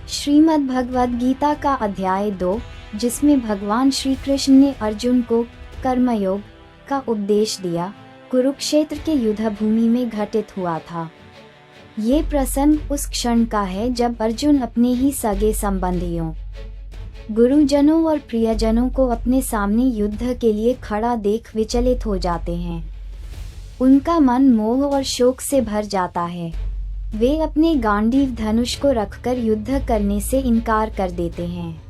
श्रीमद् भगवद गीता का अध्याय 2, जिसमें भगवान श्री कृष्ण ने अर्जुन को कर्मयोग का उपदेश दिया, कुरुक्षेत्र के युद्ध भूमि में घटित हुआ था। ये प्रसंग उस क्षण का है जब अर्जुन अपने ही सगे संबंधियों, गुरुजनों और प्रियजनों को अपने सामने युद्ध के लिए खड़ा देख विचलित हो जाते हैं। उनका मन मोह और शोक से भर जाता है। वे अपने गांडीव धनुष को रखकर युद्ध करने से इनकार कर देते हैं।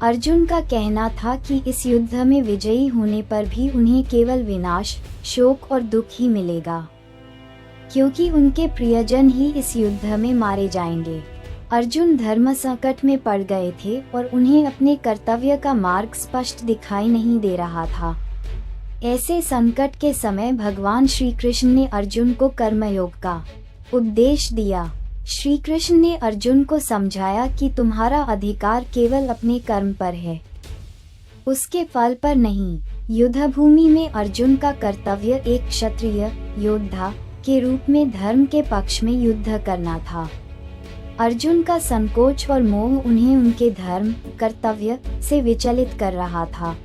अर्जुन का कहना था कि इस युद्ध में विजयी होने पर भी उन्हें केवल विनाश, शोक और दुख ही मिलेगा, क्योंकि उनके प्रियजन ही इस युद्ध में मारे जाएंगे। अर्जुन धर्म संकट में पड़ गए थे और उन्हें अपने कर्तव्य का मार्ग स्पष्ट दिखाई नहीं दे रहा था। ऐसे संकट के समय भगवान श्री कृष्ण ने अर्जुन को कर्मयोग का उपदेश दिया। श्री कृष्ण ने अर्जुन को समझाया कि तुम्हारा अधिकार केवल अपने कर्म पर है, उसके फल पर नहीं। युद्ध भूमि में अर्जुन का कर्तव्य एक क्षत्रिय योद्धा के रूप में धर्म के पक्ष में युद्ध करना था। अर्जुन का संकोच और मोह उन्हें उनके धर्म कर्तव्य से विचलित कर रहा था।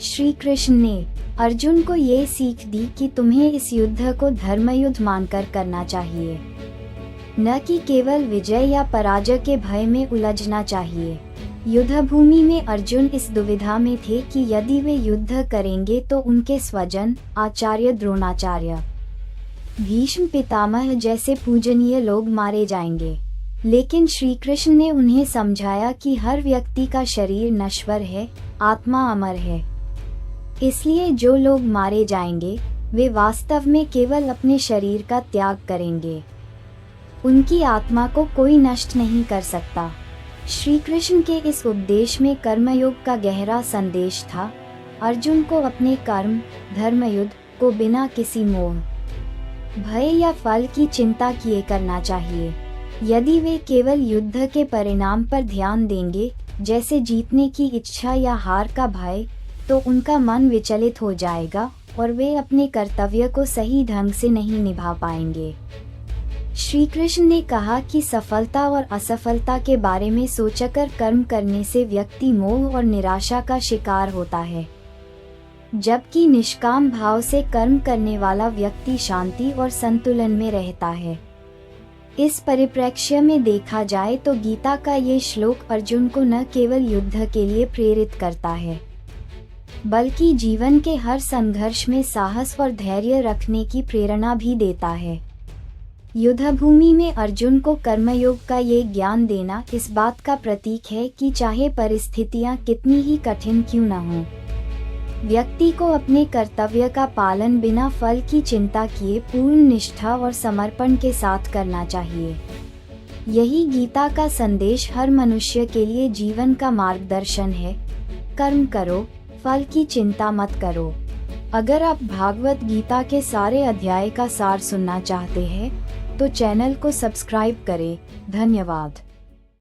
श्री कृष्ण ने अर्जुन को ये सीख दी कि तुम्हें इस युद्ध को धर्मयुद्ध मानकर करना चाहिए, न कि केवल विजय या पराजय के भय में उलझना चाहिए। युद्ध भूमि में अर्जुन इस दुविधा में थे कि यदि वे युद्ध करेंगे तो उनके स्वजन, आचार्य द्रोणाचार्य, भीष्म पितामह जैसे पूजनीय लोग मारे जाएंगे। लेकिन श्री कृष्ण ने उन्हें समझाया कि हर व्यक्ति का शरीर नश्वर है, आत्मा अमर है। इसलिए जो लोग मारे जाएंगे वे वास्तव में केवल अपने शरीर का त्याग करेंगे, उनकी आत्मा को कोई नष्ट नहीं कर सकता। श्री कृष्ण के इस उपदेश में कर्मयोग का गहरा संदेश था। अर्जुन को अपने कर्म धर्मयुद्ध को बिना किसी मोह, भय या फल की चिंता किए करना चाहिए। यदि वे केवल युद्ध के परिणाम पर ध्यान देंगे, जैसे जीतने की इच्छा या हार का भय, तो उनका मन विचलित हो जाएगा और वे अपने कर्तव्य को सही ढंग से नहीं निभा पाएंगे। श्री कृष्ण ने कहा कि सफलता और असफलता के बारे में सोचकर कर्म करने से व्यक्ति मोह और निराशा का शिकार होता है, जबकि निष्काम भाव से कर्म करने वाला व्यक्ति शांति और संतुलन में रहता है। इस परिप्रेक्ष्य में देखा जाए तो गीता का ये श्लोक अर्जुन को न केवल युद्ध के लिए प्रेरित करता है, बल्कि जीवन के हर संघर्ष में साहस और धैर्य रखने की प्रेरणा भी देता है। युद्ध भूमि में अर्जुन को कर्मयोग का ये ज्ञान देना इस बात का प्रतीक है कि चाहे परिस्थितियां कितनी ही कठिन क्यों न हों, व्यक्ति को अपने कर्तव्य का पालन बिना फल की चिंता किए पूर्ण निष्ठा और समर्पण के साथ करना चाहिए। यही गीता का संदेश हर मनुष्य के लिए जीवन का मार्गदर्शन है। कर्म करो, फल की चिंता मत करो। अगर आप भागवत गीता के सारे अध्याय का सार सुनना चाहते हैं तो चैनल को सब्सक्राइब करें। धन्यवाद।